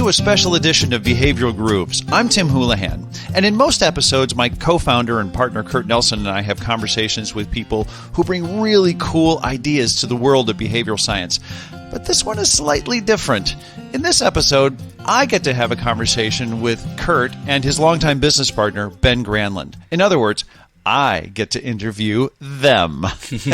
to a special edition of Behavioral Grooves. I'm Tim Houlihan, and in most episodes, my co-founder and partner Kurt Nelson and I have conversations with people who bring really cool ideas to the world of behavioral science. But this one is slightly different. In this episode, I get to have a conversation with Kurt and his longtime business partner, Ben Granlund. In other words, I get to interview them.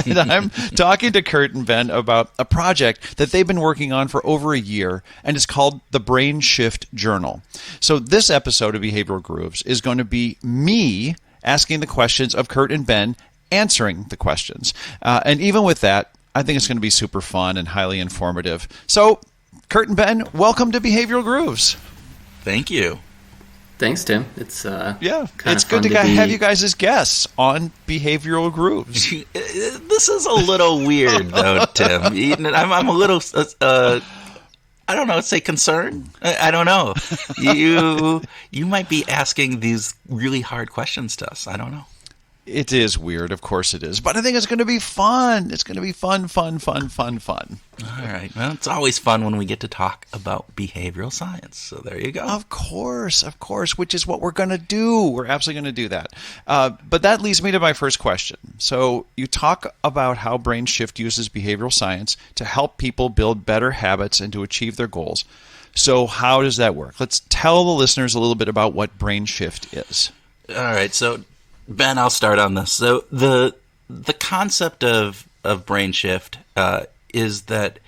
And I'm talking to Kurt and Ben about a project that they've been working on for over a year, and it's called the Brain Shift Journal. So this episode of Behavioral Grooves is going to be me asking the questions of Kurt and Ben, answering the questions. And even with that, I think it's going to be super fun and highly informative. So, Kurt and Ben, welcome to Behavioral Grooves. Thank you. Thanks, Tim. It's good to have you guys as guests on Behavioral Grooves. This is a little weird, though, Tim. I'm a little, I don't know, say concerned. I don't know. You might be asking these really hard questions to us. I don't know. It is weird, of course it is. But I think it's going to be fun. It's going to be fun. All right. Well, it's always fun when we get to talk about behavioral science. So there you go. Of course, which is what we're going to do. We're absolutely going to do that. But that leads me to my first question. So you talk about how Brain Shift uses behavioral science to help people build better habits and to achieve their goals. So how does that work? Let's tell the listeners a little bit about what Brain Shift is. All right. So Ben, I'll start on this. So the concept of Brain Shift is that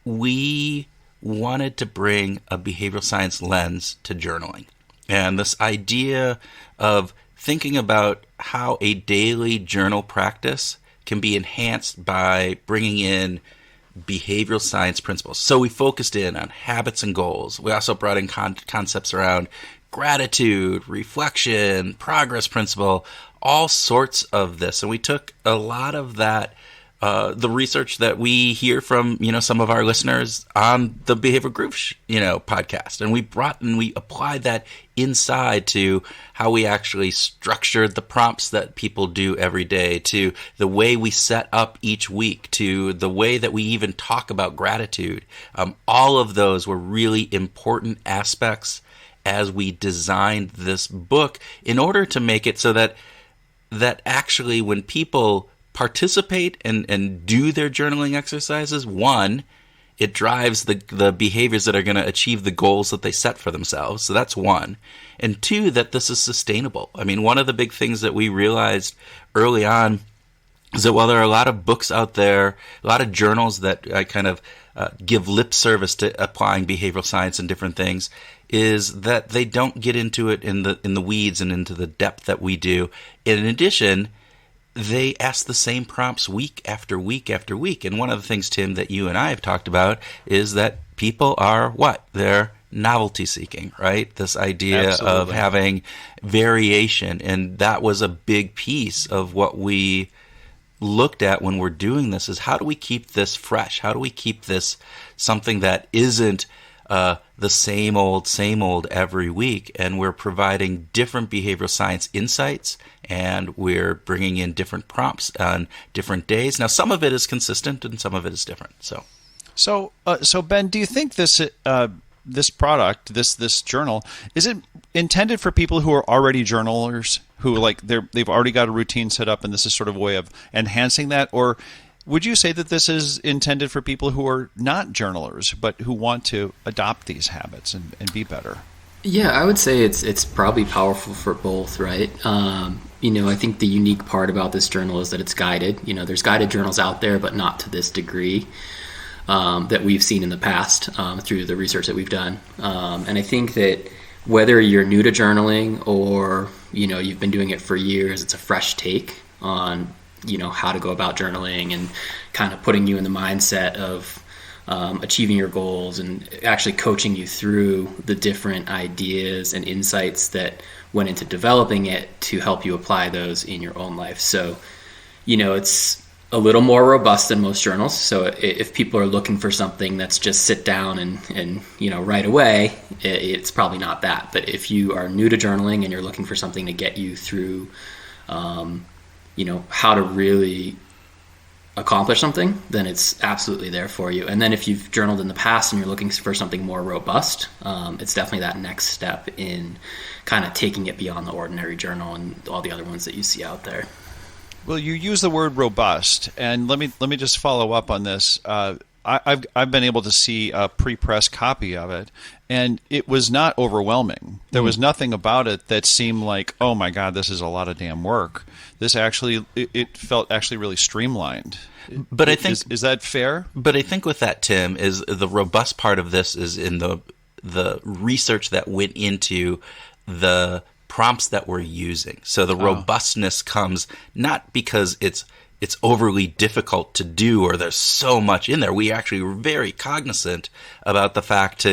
we wanted to bring a behavioral science lens to journaling. And this idea of thinking about how a daily journal practice can be enhanced by bringing in behavioral science principles. So we focused in on habits and goals. We also brought in concepts around gratitude, reflection, progress principle, all sorts of this. And we took a lot of that, the research that we hear from, some of our listeners on the Behavioral Grooves, podcast. And we applied that inside to how we actually structured the prompts that people do every day, to the way we set up each week, to the way that we even talk about gratitude. All of those were really important aspects as we designed this book in order to make it so that actually when people participate and do their journaling exercises, one, it drives the behaviors that are going to achieve the goals that they set for themselves. So that's one. And two, that this is sustainable. I mean, one of the big things that we realized early on is that while there are a lot of books out there, a lot of journals that kind of give lip service to applying behavioral science and different things, is that they don't get into it in the weeds and into the depth that we do. In addition, they ask the same prompts week after week after week. And one of the things, Tim, that you and I have talked about is that people are what? They're novelty seeking, right? This idea Absolutely. Of having variation. And that was a big piece of what we looked at when we're doing this, is how do we keep this fresh? How do we keep this something that isn't the same old every week? And we're providing different behavioral science insights, and we're bringing in different prompts on different days. Now, some of it is consistent and some of it is different. So Ben, do you think this product, this journal, is it intended for people who are already journalers, who they've already got a routine set up, and this is sort of a way of enhancing that? Or would you say that this is intended for people who are not journalers, but who want to adopt these habits and be better? Yeah, I would say it's probably powerful for both, right? I think the unique part about this journal is that it's guided. There's guided journals out there, but not to this degree that we've seen in the past through the research that we've done. And I think that whether you're new to journaling or, you've been doing it for years, it's a fresh take on how to go about journaling and kind of putting you in the mindset of achieving your goals and actually coaching you through the different ideas and insights that went into developing it to help you apply those in your own life. So, it's a little more robust than most journals. So if people are looking for something that's just sit down and right away, it's probably not that. But if you are new to journaling and you're looking for something to get you through, how to really accomplish something, then it's absolutely there for you. And then if you've journaled in the past and you're looking for something more robust, it's definitely that next step in kind of taking it beyond the ordinary journal and all the other ones that you see out there. Well, you use the word robust, and let me just follow up on this. I've been able to see a pre-press copy of it, and it was not overwhelming. There was nothing about it that seemed like, oh my God, this is a lot of damn work. This actually, it felt actually really streamlined. But I think is that fair? But I think with that, Tim, is the robust part of this is in the research that went into the prompts that we're using. So the robustness comes not because it's overly difficult to do or there's so much in there. We actually were very cognizant about the fact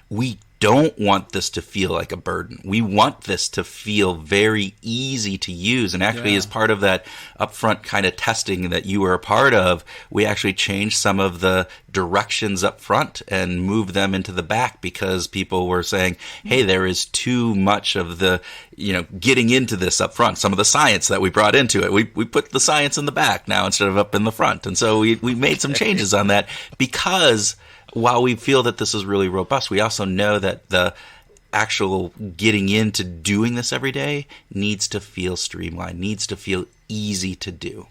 we don't want this to feel like a burden. We want this to feel very easy to use. And actually, as part of that upfront kind of testing that you were a part of, we actually changed some of the directions up front and moved them into the back because people were saying, hey, there is too much of the, getting into this up front. Some of the science that we brought into it, we put the science in the back now instead of up in the front. And so we made some changes on that because while we feel that this is really robust, we also know that the actual getting into doing this every day needs to feel streamlined, needs to feel easy to do.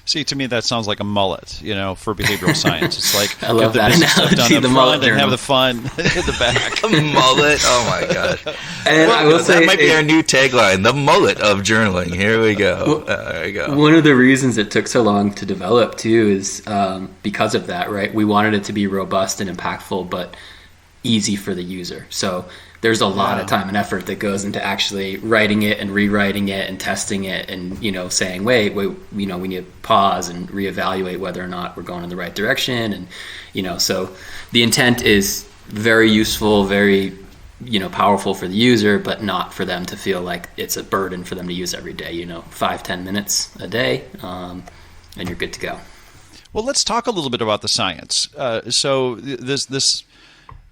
See, to me, that sounds like a mullet, for behavioral science. It's like I love that analogy, the mullet and have the fun in the back. A mullet, oh my gosh! And I will say that might be our new tagline: the mullet of journaling. Here we go. There we go. One of the reasons it took so long to develop too is because of that, right? We wanted it to be robust and impactful, but easy for the user. So there's a lot of time and effort that goes into actually writing it and rewriting it and testing it and, saying, wait, we need to pause and reevaluate whether or not we're going in the right direction. And, so the intent is very useful, very, powerful for the user, but not for them to feel like it's a burden for them to use every day, 5-10 minutes a day, and you're good to go. Well, let's talk a little bit about the science. So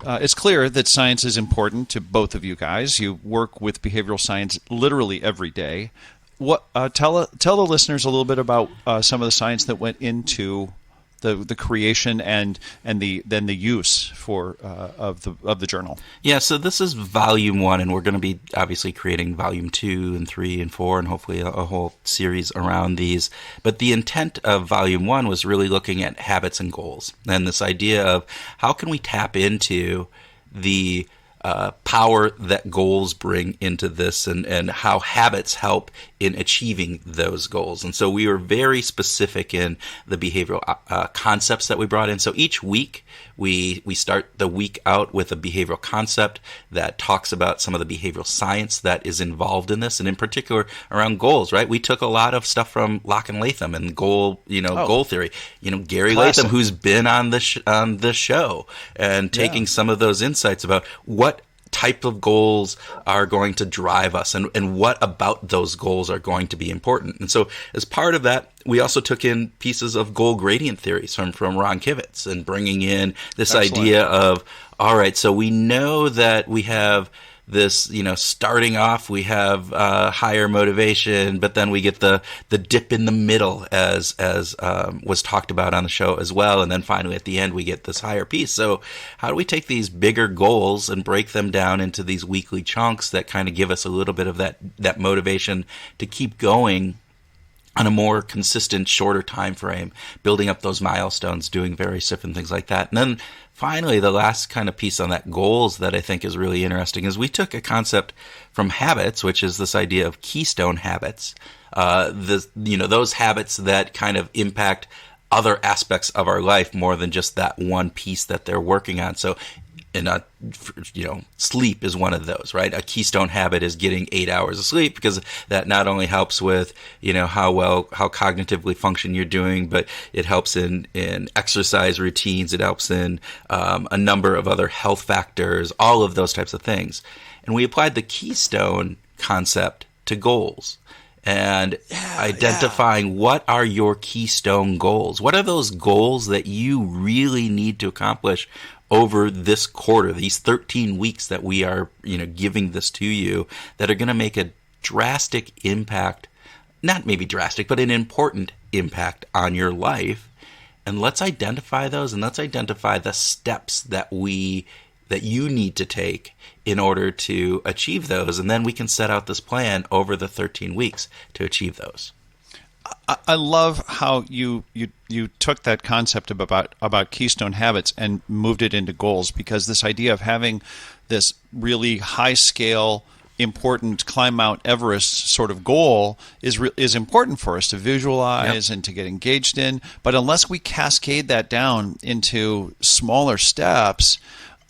it's clear that science is important to both of you guys. You work with behavioral science literally every day. Tell the listeners a little bit about some of the science that went into the creation and the use of the journal. Yeah, so this is volume 1, and we're going to be obviously creating volume 2 and 3 and 4, and hopefully a whole series around these. But the intent of volume 1 was really looking at habits and goals, and this idea of how can we tap into the power that goals bring into this and how habits help in achieving those goals. And so we were very specific in the behavioral concepts that we brought in. So each week we start the week out with a behavioral concept that talks about some of the behavioral science that is involved in this, and in particular around goals, right? We took a lot of stuff from Locke and Latham and goal theory. Gary Classic. Latham, who's been on the show, and taking some of those insights about what type of goals are going to drive us and what about those goals are going to be important. And so as part of that, we also took in pieces of goal gradient theories from Ron Kivitz and bringing in this idea of, all right, so we know that we have this, starting off, we have higher motivation, but then we get the dip in the middle as was talked about on the show as well. And then finally at the end, we get this higher piece. So how do we take these bigger goals and break them down into these weekly chunks that kind of give us a little bit of that motivation to keep going on a more consistent, shorter time frame, building up those milestones, doing various different things like that. And then finally, the last kind of piece on that goals that I think is really interesting is we took a concept from habits, which is this idea of keystone habits. Those habits that kind of impact other aspects of our life more than just that one piece that they're working on. So sleep is one of those, right? A keystone habit is getting 8 hours of sleep because that not only helps with, how cognitively function you're doing, but it helps in exercise routines. It helps in a number of other health factors, all of those types of things. And we applied the keystone concept to goals and identifying what are your keystone goals? What are those goals that you really need to accomplish over this quarter, these 13 weeks that we are, giving this to you, that are going to make a drastic impact, not maybe drastic, but an important impact on your life. And let's identify those, and let's identify the steps that you need to take in order to achieve those. And then we can set out this plan over the 13 weeks to achieve those. I love how you took that concept about keystone habits and moved it into goals, because this idea of having this really high scale, important climb Mount Everest sort of goal is important for us to visualize and to get engaged in. But unless we cascade that down into smaller steps,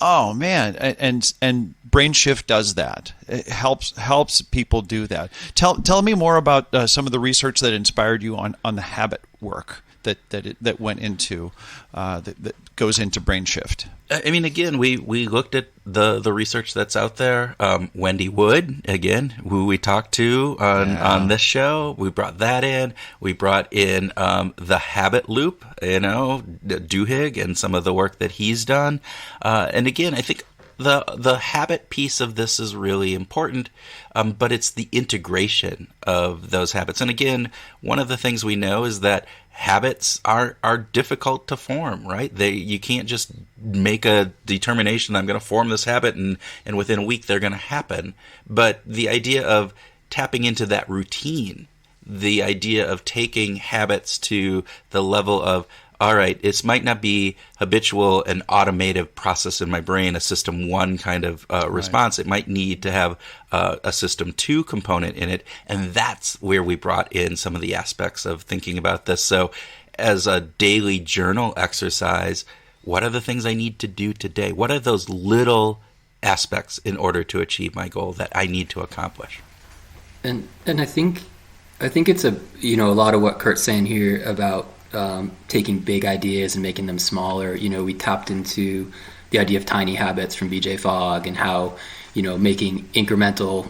oh man, and BrainShift does that. It helps people do that. Tell me more about some of the research that inspired you on the habit work that went into that goes into BrainShift. I mean, again, we looked at the research that's out there. Wendy Wood, again, who we talked to on this show, we brought that in. We brought in the habit loop, Duhigg, and some of the work that he's done. And again, I think the habit piece of this is really important, but it's the integration of those habits. And again, one of the things we know is that habits are difficult to form, right? You can't just make a determination, I'm going to form this habit, and within a week they're going to happen. But the idea of tapping into that routine, the idea of taking habits to the level of, all right, it might not be habitual and automated process in my brain, a system 1 kind of response. It might need to have a system 2 component in it. And that's where we brought in some of the aspects of thinking about this. So as a daily journal exercise, what are the things I need to do today? What are those little aspects in order to achieve my goal that I need to accomplish? And I think it's a lot of what Kurt's saying here about taking big ideas and making them smaller. We tapped into the idea of tiny habits from BJ Fogg, and how making incremental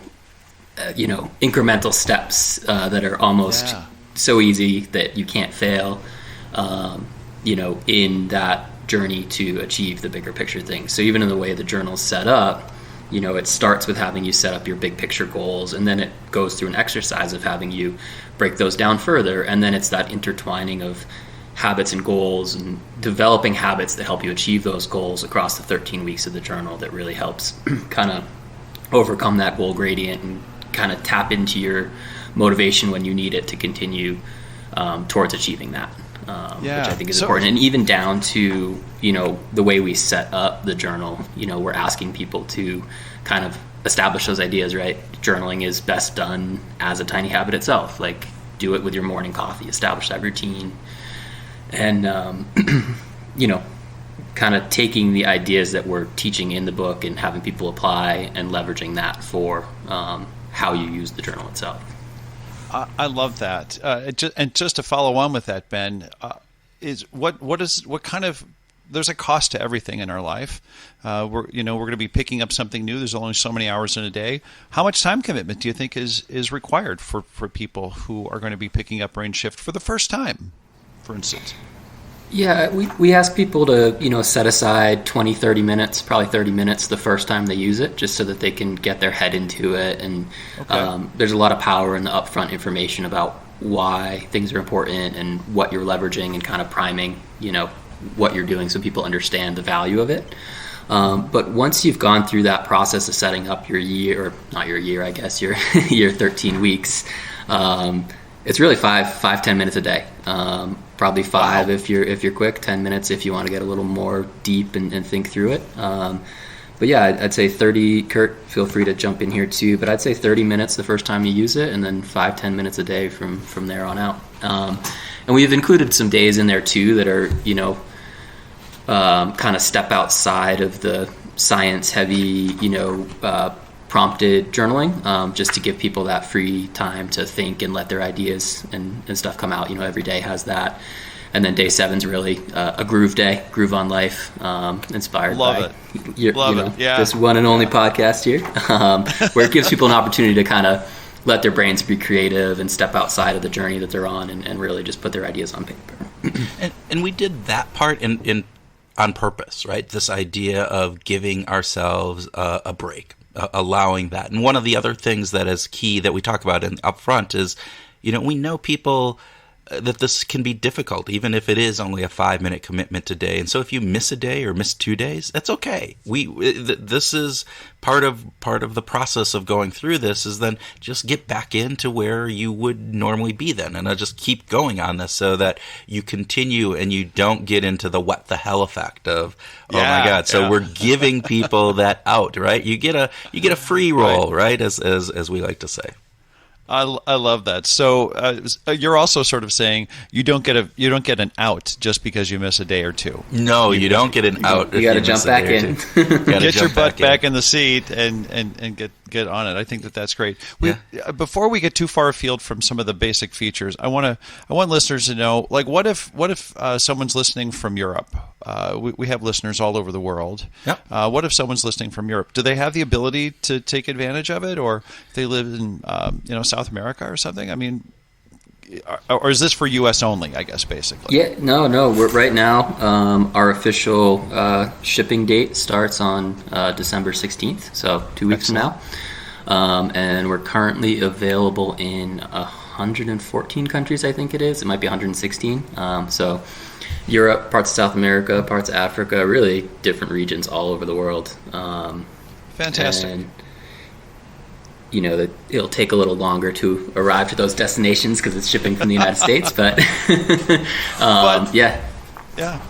steps that are almost so easy that you can't fail in that journey to achieve the bigger picture things. So even in the way the journal's set up, it starts with having you set up your big picture goals, and then it goes through an exercise of having you break those down further, and then it's that intertwining of habits and goals and developing habits that help you achieve those goals across the 13 weeks of the journal that really helps kind of overcome that goal gradient and kind of tap into your motivation when you need it to continue towards achieving that. Which I think is important. And even down to, the way we set up the journal, we're asking people to kind of establish those ideas, right? Journaling is best done as a tiny habit itself. Like, do it with your morning coffee, establish that routine. And, kind of taking the ideas that we're teaching in the book and having people apply and leveraging that for how you use the journal itself. I love that. And just to follow on with that, Ben, is what kind of, there's a cost to everything in our life. We're going to be picking up something new. There's only so many hours in a day. How much time commitment do you think is required for people who are going to be picking up BrainShift for the first time, for instance? Yeah, we ask people to, set aside 20, 30 minutes, probably 30 minutes the first time they use it, just so that they can get their head into it. And there's a lot of power in the upfront information about why things are important and what you're leveraging, and kind of priming, what you're doing so people understand the value of it. But once you've gone through that process of setting up your year, or not your year, I guess, your 10 weeks, it's really 5-10 minutes a day. Probably 5 if you're quick, 10 minutes if you want to get a little more deep and think through it. But yeah, I'd say 30. Kurt, feel free to jump in here too. But I'd say 30 minutes the first time you use it, and then 5-10 minutes a day from there on out. And we've included some days in there too that are kind of step outside of the science-heavy prompted journaling, just to give people that free time to think and let their ideas and stuff come out. Every day has that. And then day 7's really a groove day, groove on life, inspired by this one and only podcast here, where it gives people an opportunity to kind of let their brains be creative and step outside of the journey that they're on, and really just put their ideas on paper. And we did that part in on purpose, right? This idea of giving ourselves a break, allowing that. And one of the other things that is key that we talk about up front is, we know people that this can be difficult, even if it is only a 5-minute commitment a day. And so if you miss a day or miss 2 days, that's okay. This is part of the process of going through this, is then just get back into where you would normally be then. And I'll just keep going on this so that you continue and you don't get into the what the hell effect of, oh my God. So we're giving people that out, right? You get a free roll, right? As we like to say. I love that. So you're also sort of saying you don't get an out just because you miss a day or two. No, you don't get an out. You got to jump back in. Get your butt back in the seat and get on it. I think that's great. Before we get too far afield from some of the basic features, I want listeners to know, like, what if someone's listening from Europe? We have listeners all over the world. Yep. What if someone's listening from Europe? Do they have the ability to take advantage of it, or if they live in South America or something? I mean, or is this for U.S. only, I guess, basically? Yeah, no. We're right now, our official shipping date starts on December 16th, so 2 weeks Excellent. from now. And we're currently available in 114 countries, I think it is. It might be 116. So Europe, parts of South America, parts of Africa, really different regions all over the world. Fantastic. And, that it'll take a little longer to arrive to those destinations because it's shipping from the United States, but yeah. Yeah.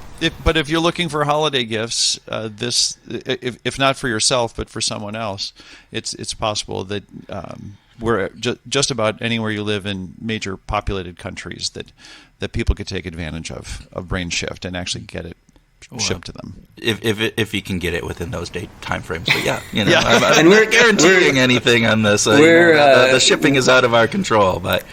But if you're looking for holiday gifts, if not for yourself, but for someone else, it's possible that we're just about anywhere you live in major populated countries that people could take advantage of Brain Shift and actually get it shipped to them. If you can get it within those date time frames. But yeah, and we're not guaranteeing anything on this. The shipping is out of our control, but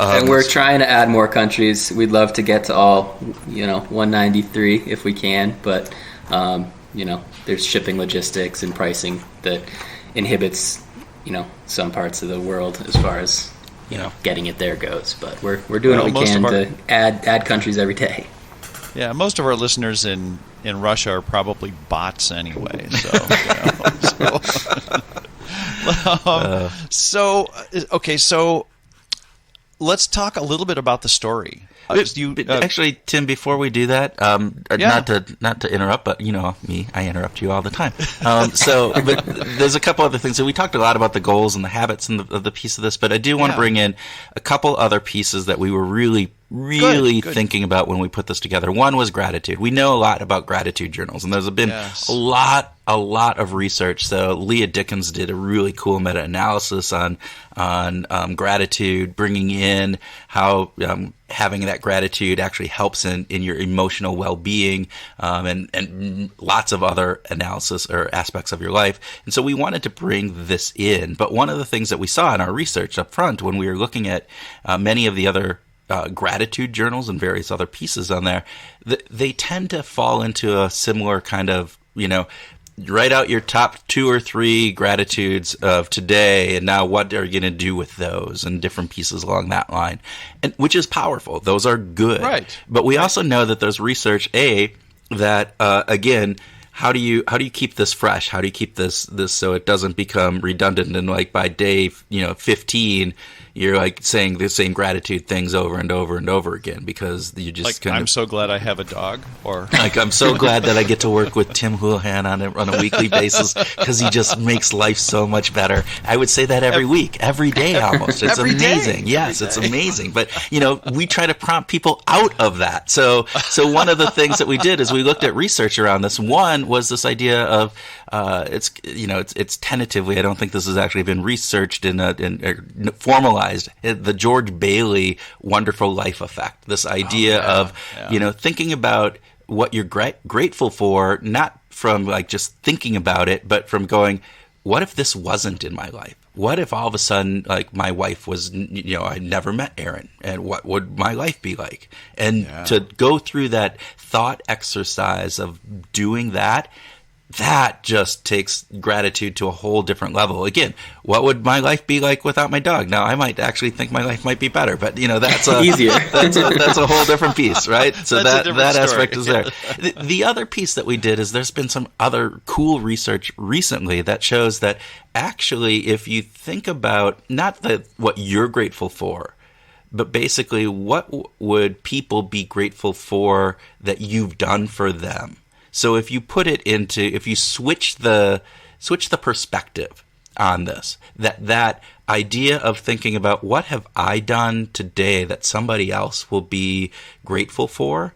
and we're trying to add more countries. We'd love to get to all 193 if we can, but there's shipping logistics and pricing that inhibits some parts of the world as far as getting it there goes. But we're doing what we can to add countries every day. Yeah, most of our listeners in Russia are probably bots anyway. So let's talk a little bit about the story. Actually, Tim, before we do that, not to interrupt, but me, I interrupt you all the time. But there's a couple other things. So we talked a lot about the goals and the habits and the piece of this, but I do want to bring in a couple other pieces that we were really Good. Thinking about when we put this together. One was gratitude. We know a lot about gratitude journals, and there's been a lot of research. So Leah Dickens did a really cool meta-analysis on gratitude, bringing in how having that gratitude actually helps in your emotional well-being, and lots of other analysis or aspects of your life. And so we wanted to bring this in. But one of the things that we saw in our research up front when we were looking at many of the other gratitude journals and various other pieces on there, they tend to fall into a similar kind of, write out your top 2 or 3 gratitudes of today, and now what are you going to do with those, and different pieces along that line, and which is powerful. Those are good. Right. But we also know that there's research, that again, how do you keep this fresh? How do you keep this so it doesn't become redundant, and like by day 15 you're like saying the same gratitude things over and over and over again, because you just I'm so glad I have a dog, or I'm so glad that I get to work with Tim Houlihan on a weekly basis because he just makes life so much better. I would say that every week, every day almost. It's amazing. Yes, it's amazing. But we try to prompt people out of that. So one of the things that we did is we looked at research around this. One was this idea of it's tentatively. I don't think this has actually been researched in formalized. The George Bailey wonderful life effect. This idea of thinking about what you're grateful for, not from like just thinking about it, but from going, what if this wasn't in my life? What if all of a sudden, like, my wife was, I never met Erin, and what would my life be like? And to go through that thought exercise of doing that just takes gratitude to a whole different level. Again, what would my life be like without my dog? Now, I might actually think my life might be better, but that's easier. That's a whole different piece, right? So that aspect is there. The other piece that we did is there's been some other cool research recently that shows that actually, if you think about not what you're grateful for, but basically, what would people be grateful for that you've done for them? So if you if you switch the perspective on this, that idea of thinking about what have I done today that somebody else will be grateful for,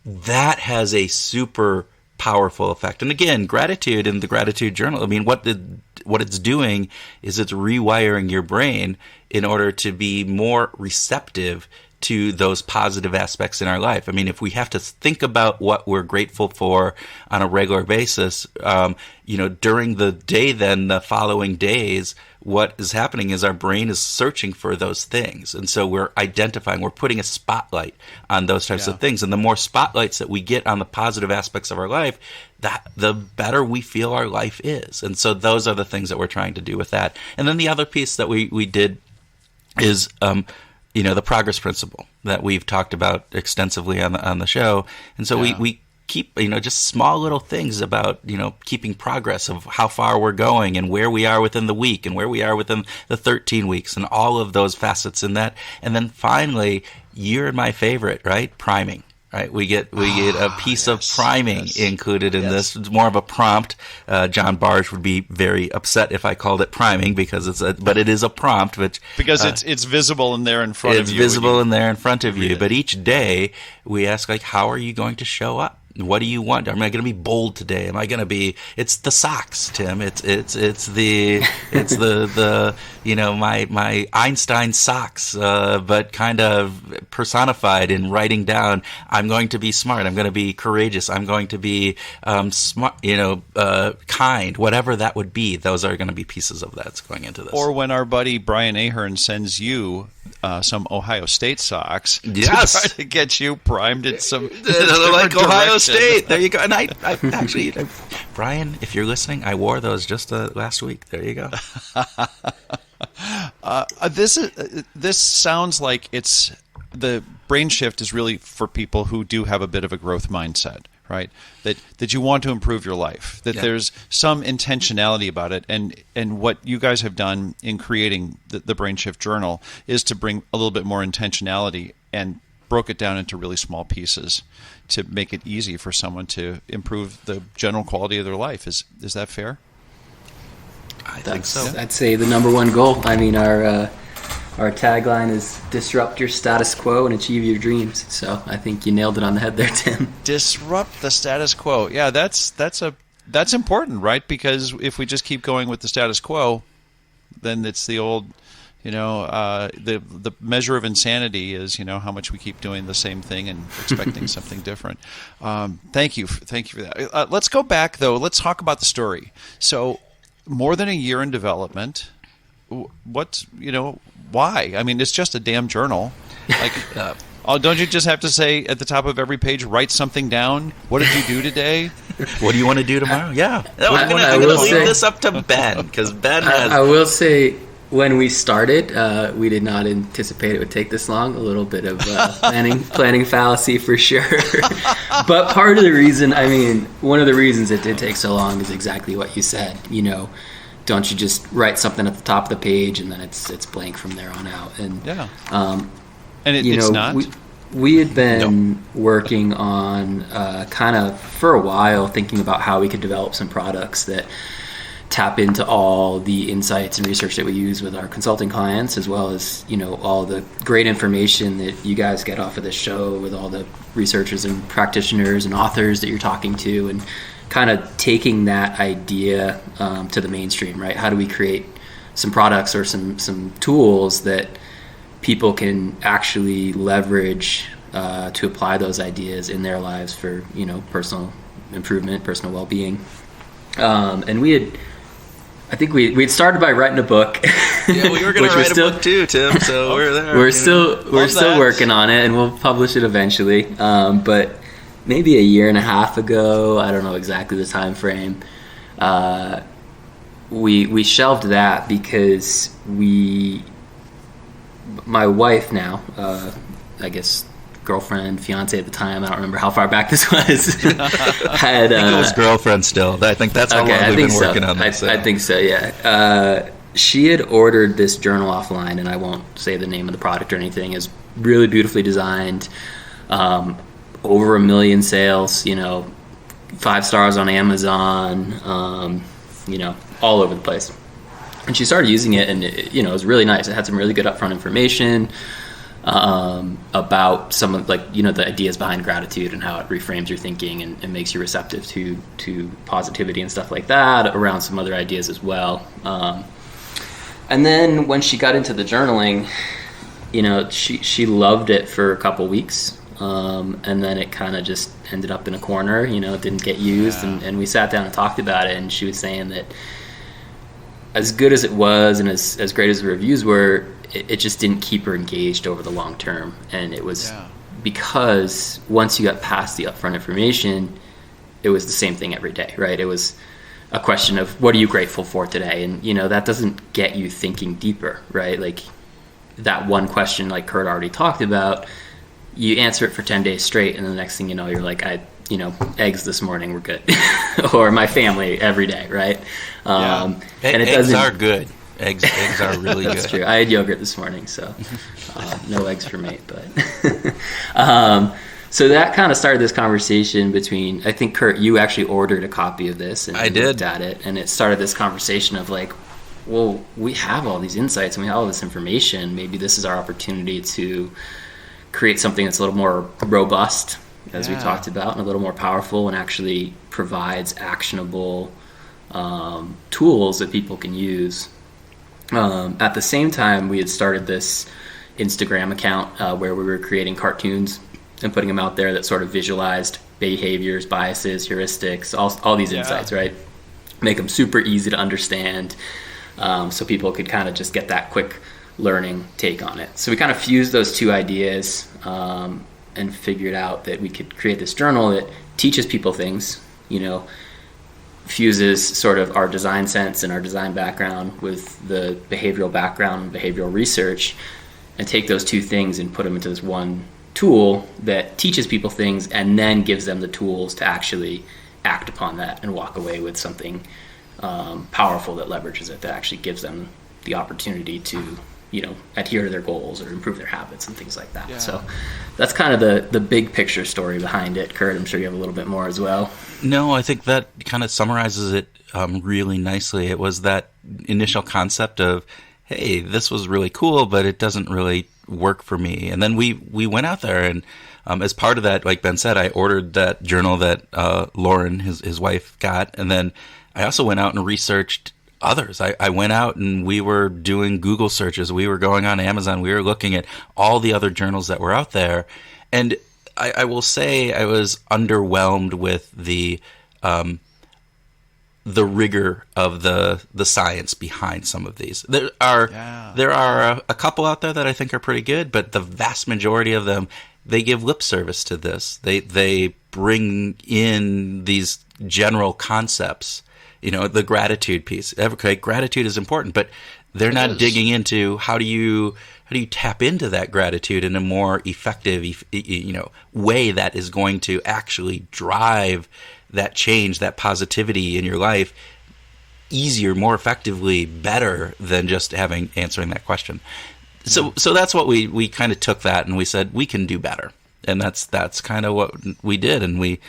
that has a super powerful effect. And again, gratitude in the gratitude journal, I mean, what it's doing is it's rewiring your brain in order to be more receptive to those positive aspects in our life. I mean, if we have to think about what we're grateful for on a regular basis, during the day, then the following days, what is happening is our brain is searching for those things. And so we're putting a spotlight on those types of things. And the more spotlights that we get on the positive aspects of our life, the better we feel our life is. And so those are the things that we're trying to do with that. And then the other piece that we did is, the progress principle that we've talked about extensively on the show. And so we keep, just small little things about, keeping progress of how far we're going and where we are within the week and where we are within the 13 weeks and all of those facets in that. And then finally, you're my favorite, right? Priming. Right, we get a piece of priming included in this. It's more of a prompt. John Barge would be very upset if I called it priming because but it is a prompt, because it's visible in there in front of you. It's visible in there in front of you. But each day we ask, how are you going to show up? What do you want? Am I going to be bold today? Am I going to be? It's the socks, Tim. It's the my Einstein socks, but kind of personified in writing down. I'm going to be smart. I'm going to be courageous. I'm going to be smart. Kind. Whatever that would be. Those are going to be pieces of that's going into this. Or when our buddy Brian Ahern sends you some Ohio State socks, yes, to try to get you primed in some like Ohio State. There you go. And I actually, Brian, if you're listening, I wore those just last week. There you go. This sounds like it's the brain shift is really for people who do have a bit of a growth mindset, right? That you want to improve your life, that there's some intentionality about it. And what you guys have done in creating the Brain Shift Journal is to bring a little bit more intentionality and broke it down into really small pieces to make it easy for someone to improve the general quality of their life. Is that fair? I think so. I'd say the number one goal. I mean, our tagline is disrupt your status quo and achieve your dreams. So I think you nailed it on the head there, Tim. Disrupt the status quo. Yeah, that's important, right? Because if we just keep going with the status quo, then it's the old, the measure of insanity is, how much we keep doing the same thing and expecting something different. Thank you for that. Let's go back though. Let's talk about the story. So more than a year in development. What's, why? I mean, it's just a damn journal. Like, don't you just have to say at the top of every page, write something down? What did you do today? What do you want to do tomorrow? Yeah. I'm going to leave this up to Ben, because Ben has... I will say, when we started, we did not anticipate it would take this long. A little bit of planning fallacy for sure. But part of the reason, one of the reasons it did take so long is exactly what you said. Don't you just write something at the top of the page and then it's blank from there on out? And it's not. We had been working on kind of for a while thinking about how we could develop some products that tap into all the insights and research that we use with our consulting clients, as well as all the great information that you guys get off of this show with all the researchers and practitioners and authors that you're talking to, and kind of taking that idea to the mainstream, right? How do we create some products or some tools that people can actually leverage to apply those ideas in their lives for, personal improvement, personal well-being. And I think we'd started by writing a book. Yeah, we were going to write a book too, Tim. So we're there. We're still working on it, and we'll publish it eventually. But maybe a year and a half ago, I don't know exactly the time frame, we shelved that because my wife now, I guess girlfriend, fiance at the time, I don't remember how far back this was, had... I think it was girlfriend still. I think that's how long we've been working on this. I think so, yeah. she had ordered this journal offline, and I won't say the name of the product or anything. It's really beautifully designed, over 1 million sales, 5 stars on Amazon, all over the place. And she started using it, and it was really nice. It had some really good upfront information about some of the ideas behind gratitude and how it reframes your thinking and makes you receptive to positivity and stuff like that, around some other ideas as well. And then when she got into the journaling, she loved it for a couple weeks. And then it kind of just ended up in a corner, it didn't get used. Yeah. And we sat down and talked about it, and she was saying that as good as it was and as great as the reviews were, it just didn't keep her engaged over the long term. And it was because once you got past the upfront information, it was the same thing every day, right? It was a question of, what are you grateful for today? And, that doesn't get you thinking deeper, right? Like that one question, like Kurt already talked about, you answer it for 10 days straight, and the next thing you know, you're like, eggs this morning, we're good. Or my family every day, right? And eggs are good. Eggs are really That's good. True. I had yogurt this morning, so no eggs for me. But so that kind of started this conversation between, I think, Kurt, you actually ordered a copy of this, and I did. Looked at it, and it started this conversation of like, well, we have all these insights and we have all this information. Maybe this is our opportunity to create something that's a little more robust, as we talked about, and a little more powerful, and actually provides actionable tools that people can use. At the same time, we had started this Instagram account where we were creating cartoons and putting them out there that sort of visualized behaviors, biases, heuristics, all these insights, right? Make them super easy to understand, so people could kind of just get that quick learning take on it. So we kind of fused those two ideas and figured out that we could create this journal that teaches people things, fuses sort of our design sense and our design background with the behavioral background and behavioral research, and take those two things and put them into this one tool that teaches people things and then gives them the tools to actually act upon that and walk away with something powerful that leverages it, that actually gives them the opportunity to adhere to their goals or improve their habits and things like that. Yeah. So that's kind of the big picture story behind it. Kurt, I'm sure you have a little bit more as well. No, I think that kind of summarizes it really nicely. It was that initial concept of, hey, this was really cool, but it doesn't really work for me. And then we went out there, and as part of that, like Ben said, I ordered that journal that Lauren, his wife, got. And then I also went out and researched others. I went out and we were doing Google searches. We were going on Amazon. We were looking at all the other journals that were out there. And I will say I was underwhelmed with the rigor of the science behind some of these. There are a couple out there that I think are pretty good, but the vast majority of them, they give lip service to this. They bring in these general concepts. The gratitude piece. Okay, gratitude is important, but they're not digging into how do you tap into that gratitude in a more effective, way that is going to actually drive that change, that positivity in your life easier, more effectively, better than just answering that question. So that's what we kind of took that and we said we can do better, and that's kind of what we did, and we.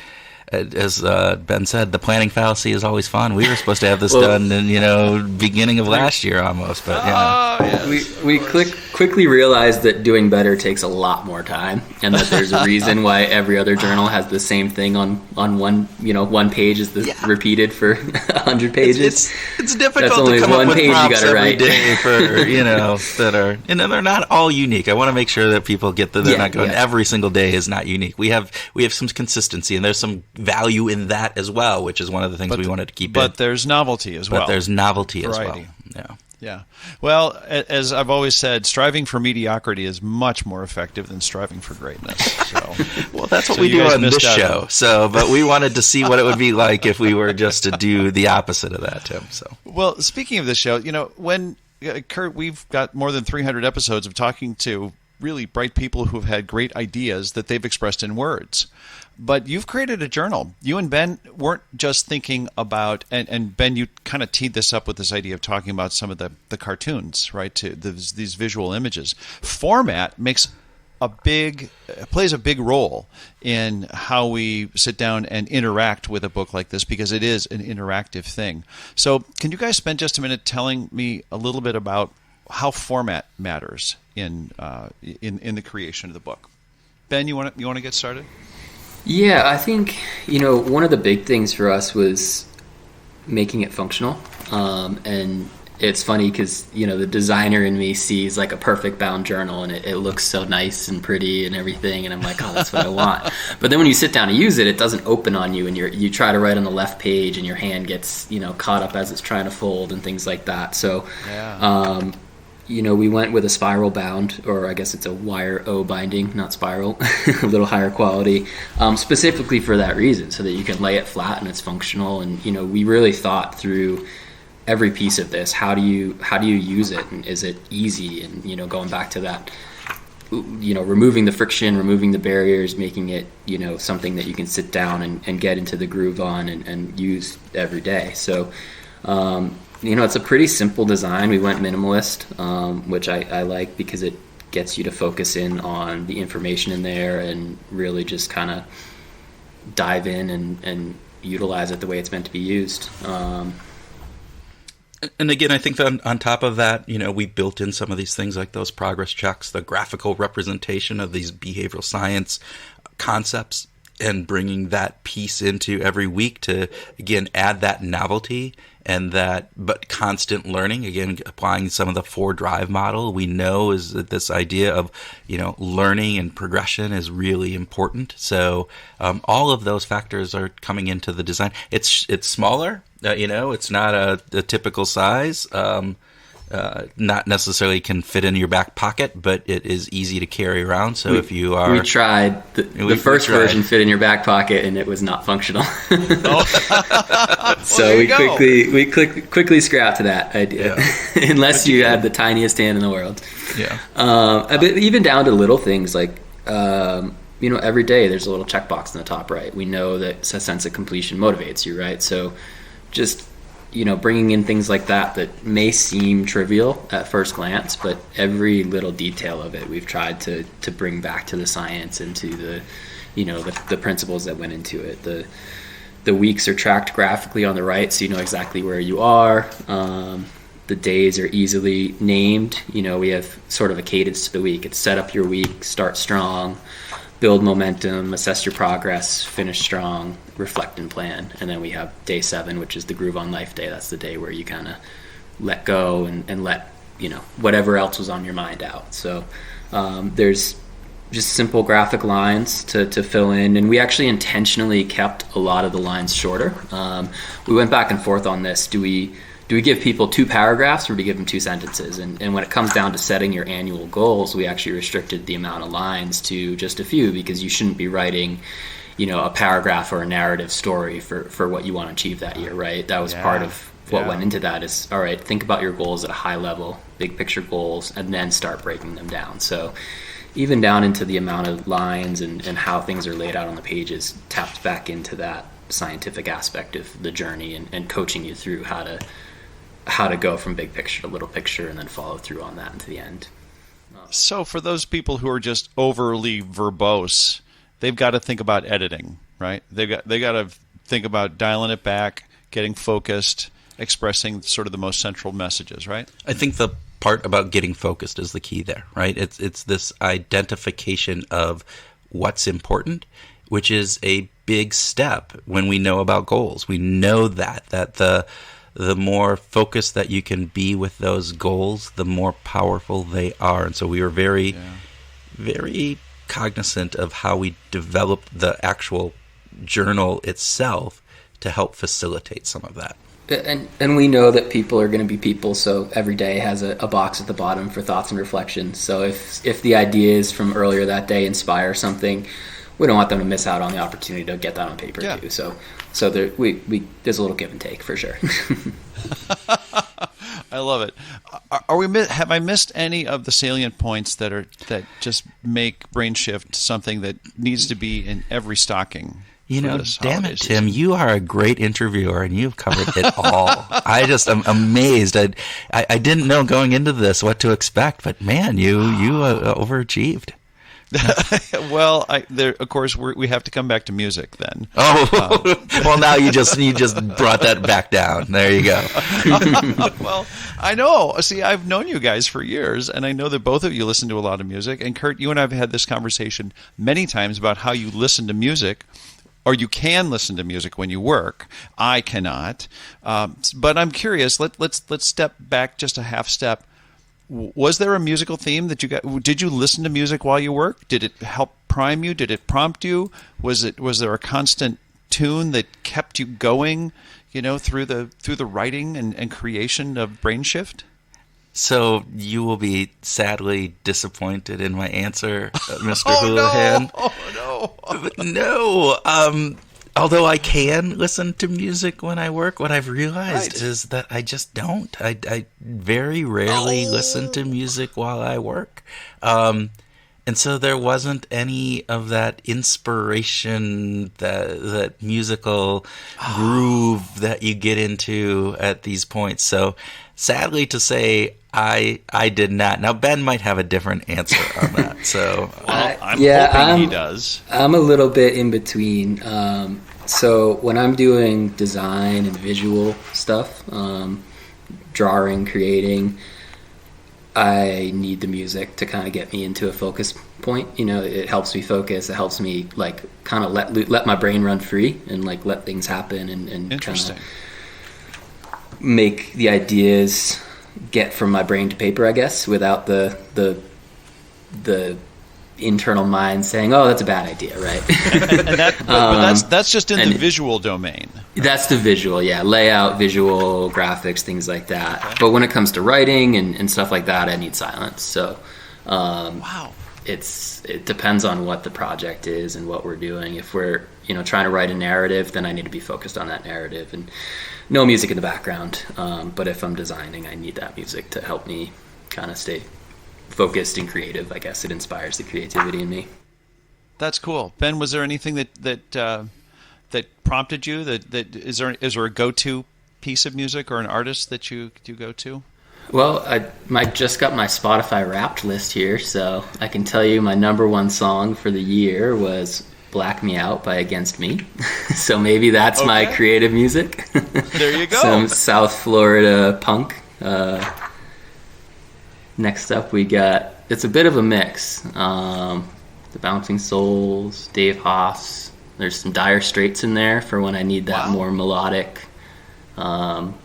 As Ben said, the planning fallacy is always fun. We were supposed to have this done in beginning of last year almost, but yes. we quickly realized that doing better takes a lot more time, and that there's a reason why every other journal has the same thing on one page is repeated for 100 pages. It's difficult to come up with prompts every day for that are they're not all unique. I want to make sure that people get that they're not going every single day is not unique. We have some consistency, and there's some value in that as well, which is one of the things we wanted to keep. But there's novelty as well. But there's novelty as well. Yeah. Well, as I've always said, striving for mediocrity is much more effective than striving for greatness. So, well, that's what we do on this show. But we wanted to see what it would be like if we were just to do the opposite of that, Tim. So, well, speaking of the show, when Kurt, we've got more than 300 episodes of talking to really bright people who have had great ideas that they've expressed in words. But you've created a journal. You and Ben weren't just thinking about, and Ben, you kind of teed this up with this idea of talking about some of the cartoons, right? To these visual images. Format plays a big role in how we sit down and interact with a book like this, because it is an interactive thing. So can you guys spend just a minute telling me a little bit about how format matters in the creation of the book? Ben, you want to get started? Yeah, I think, one of the big things for us was making it functional. And it's funny because, the designer in me sees like a perfect bound journal and it looks so nice and pretty and everything. And I'm like, oh, that's what I want. But then when you sit down to use it, it doesn't open on you, and you try to write on the left page and your hand gets, caught up as it's trying to fold and things like that. So, yeah. We went with a spiral bound, or I guess it's a wire O binding, not spiral, a little higher quality, specifically for that reason, so that you can lay it flat and it's functional. And, we really thought through every piece of this. How do you use it? And is it easy? And, going back to that, removing the friction, removing the barriers, making it, something that you can sit down and get into the groove on and use every day. So, it's a pretty simple design. We went minimalist, which I like, because it gets you to focus in on the information in there and really just kind of dive in and utilize it the way it's meant to be used. And again, I think that on top of that, we built in some of these things like those progress checks, the graphical representation of these behavioral science concepts, and bringing that piece into every week to, again, add that novelty and but constant learning. Again, applying some of the 4 Drive model, we know is that this idea of, learning and progression is really important. So all of those factors are coming into the design. It's smaller, it's not a typical size. Not necessarily can fit in your back pocket, but it is easy to carry around. So if you are... We tried. The first version fit in your back pocket, and it was not functional. So we quickly scrapped that idea, unless you had the tiniest hand in the world. Yeah. But even down to little things like, every day there's a little checkbox in the top right. We know that a sense of completion motivates you, right? So just... bringing in things like that may seem trivial at first glance, but every little detail of it we've tried to bring back to the science and to the principles that went into it. The weeks are tracked graphically on the right, so you know exactly where you are. The days are easily named. We have sort of a cadence to the week. It's set up your week, start strong, build momentum, assess your progress, finish strong, reflect and plan. And then we have day 7, which is the Groove on Life day. That's the day where you kind of let go and let, whatever else was on your mind out. So there's just simple graphic lines to fill in. And we actually intentionally kept a lot of the lines shorter. We went back and forth on this. Do we give people 2 paragraphs, or do we give them 2 sentences? And when it comes down to setting your annual goals, we actually restricted the amount of lines to just a few, because you shouldn't be writing, a paragraph or a narrative story for what you want to achieve that year, right? That was part of what went into that is, all right, think about your goals at a high level, big picture goals, and then start breaking them down. So even down into the amount of lines and how things are laid out on the pages tapped back into that scientific aspect of the journey and coaching you through how to go from big picture to little picture and then follow through on that into the end. So for those people who are just overly verbose, they've got to think about editing, right? They got to think about dialing it back, getting focused, expressing sort of the most central messages, right? I think the part about getting focused is the key there, right? It's this identification of what's important, which is a big step when we know about goals. We know that the more focused that you can be with those goals, the more powerful they are. And so we were very, very cognizant of how we develop the actual journal itself to help facilitate some of that. And we know that people are going to be people, so every day has a box at the bottom for thoughts and reflections. So if the ideas from earlier that day inspire something, we don't want them to miss out on the opportunity to get that on paper too. So there's a little give and take for sure. I love it. Have I missed any of the salient points that just make Brain Shift something that needs to be in every stocking? Damn it, Tim, you are a great interviewer, and you've covered it all. I'm amazed. I didn't know going into this what to expect, but man, you overachieved. Well, of course, we have to come back to music then. Oh, well, now you just brought that back down. There you go. Well, I know. See, I've known you guys for years, and I know that both of you listen to a lot of music. And Kurt, you and I have had this conversation many times about how you listen to music, or you can listen to music when you work. I cannot. But I'm curious. Let's step back just a half step. Was there a musical theme that you got? Did you listen to music while you work? Did it help prime you? Did it prompt you? Was there a constant tune that kept you going, through the writing and creation of Brain Shift? So you will be sadly disappointed in my answer, Mr. Houlihan. Oh no! No. Although I can listen to music when I work, what I've realized is that I just don't. I very rarely listen to music while I work. And so there wasn't any of that inspiration, that musical groove that you get into at these points. So sadly to say, I did not. Now, Ben might have a different answer on that. So I'm hoping he does. I'm a little bit in between. So when I'm doing design and visual stuff, drawing, creating, I need the music to kind of get me into a focus point. It helps me focus. It helps me kind of let my brain run free and let things happen and kind of make the ideas get from my brain to paper, I guess, without the internal mind saying, "Oh, that's a bad idea," right? but that's just in the visual domain. That's the visual, yeah, layout, visual, graphics, things like that. Okay. But when it comes to writing and stuff like that, I need silence. So, wow, it depends on what the project is and what we're doing. If we're trying to write a narrative, then I need to be focused on that narrative and no music in the background. But if I'm designing, I need that music to help me kind of stay focused and creative. I guess it inspires the creativity in me. That's cool. Ben, was there anything that prompted you? That is there a go-to piece of music or an artist that you go to? Well, I just got my Spotify Wrapped list here, so I can tell you my number one song for the year was "Black Me Out" by Against Me. So maybe that's my creative music. There you go. Some South Florida punk. Next up, we got, it's a bit of a mix. The Bouncing Souls, Dave Haas. There's some Dire Straits in there for when I need that more melodic, kind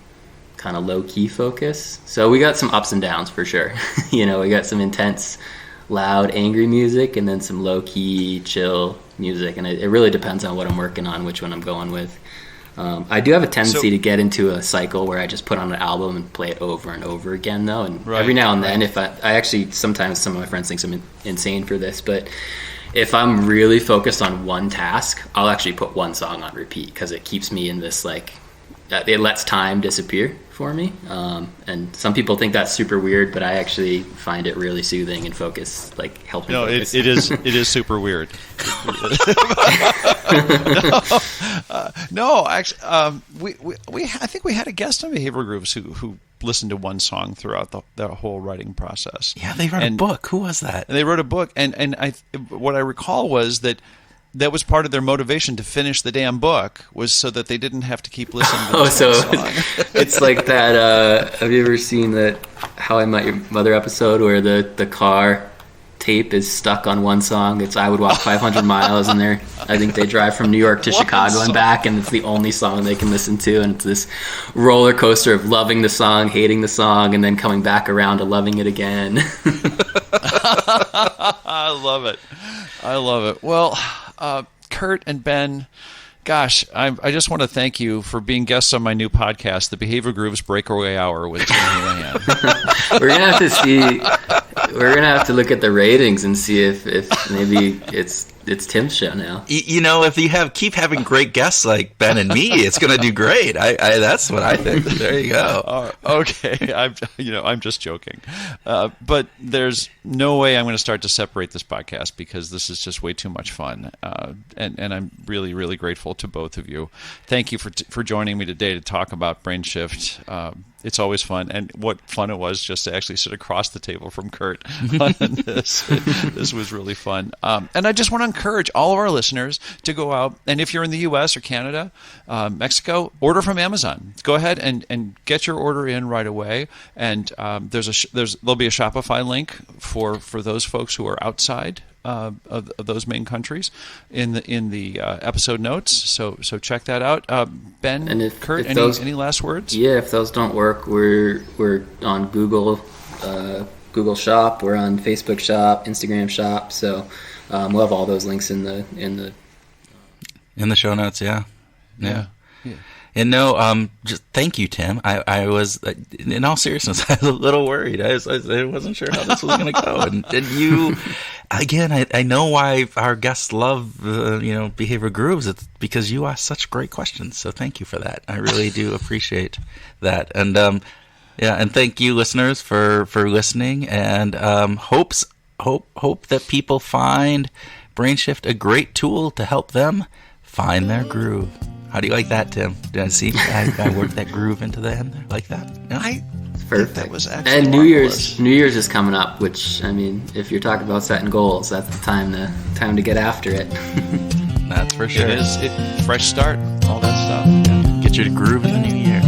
of low-key focus. So we got some ups and downs for sure. We got some intense, loud, angry music, and then some low-key, chill music. And it really depends on what I'm working on, which one I'm going with. I do have a tendency to get into a cycle where I just put on an album and play it over and over again, though. And every now and then, if I actually, sometimes some of my friends think I'm insane for this, but if I'm really focused on one task, I'll actually put one song on repeat because it keeps me in this, it lets time disappear for me. And some people think that's super weird, but I actually find it really soothing and help me focus. It is super weird. No, actually, I think we had a guest on Behavioral Grooves who listened to one song throughout the whole writing process. Yeah, they wrote a book. Who was that? They wrote a book, and what I recall was that was part of their motivation to finish the damn book, was so that they didn't have to keep listening to the song. It's like that. Have you ever seen that How I Met Your Mother episode where the car tape is stuck on one song? It's "I Would Walk 500 Miles," and I think they drive from New York to Chicago and back, and it's the only song they can listen to, and it's this roller coaster of loving the song, hating the song, and then coming back around to loving it again. I love it. Well, Kurt and Ben, gosh, I just want to thank you for being guests on my new podcast, the Behavioral Grooves Breakaway Hour with Tim Houlihan. We're gonna have to look at the ratings and see if maybe it's it's Tim's show now. You know, if you keep having great guests like Ben and me, it's going to do great. I that's what I think. There you go. Okay, I'm just joking, but there's no way I'm going to start to separate this podcast because this is just way too much fun, and I'm really, really grateful to both of you. Thank you for joining me today to talk about Brain Shift. It's always fun, and what fun it was just to actually sit across the table from Kurt on this. This was really fun. And I just want to encourage all of our listeners to go out, and if you're in the U.S. or Canada, Mexico, order from Amazon. Go ahead and get your order in right away. And there'll be a Shopify link for those folks who are outside of those main countries in the episode notes. So check that out. Ben, and Kurt, any last words? Yeah, if those don't work, we're on Google Shop. We're on Facebook Shop, Instagram Shop. So we'll have all those links in the show notes. Yeah. And just thank you, Tim. I was, in all seriousness, I was a little worried. I wasn't sure how this was going to go. And you, again, I know why our guests love, Behavioral Grooves. It's because you ask such great questions. So thank you for that. I really do appreciate that. And, and thank you, listeners, for listening. And hope that people find BrainShift a great tool to help them find their groove. How do you like that, Tim? Did I see? I worked that groove into the end there, like that. Yeah. I Perfect. think that was actually and New marvelous. Year's is coming up, which if you're talking about setting goals, that's the time to get after it. That's for sure. It is. Fresh start, all that stuff. Yeah. Get your groove in the new year.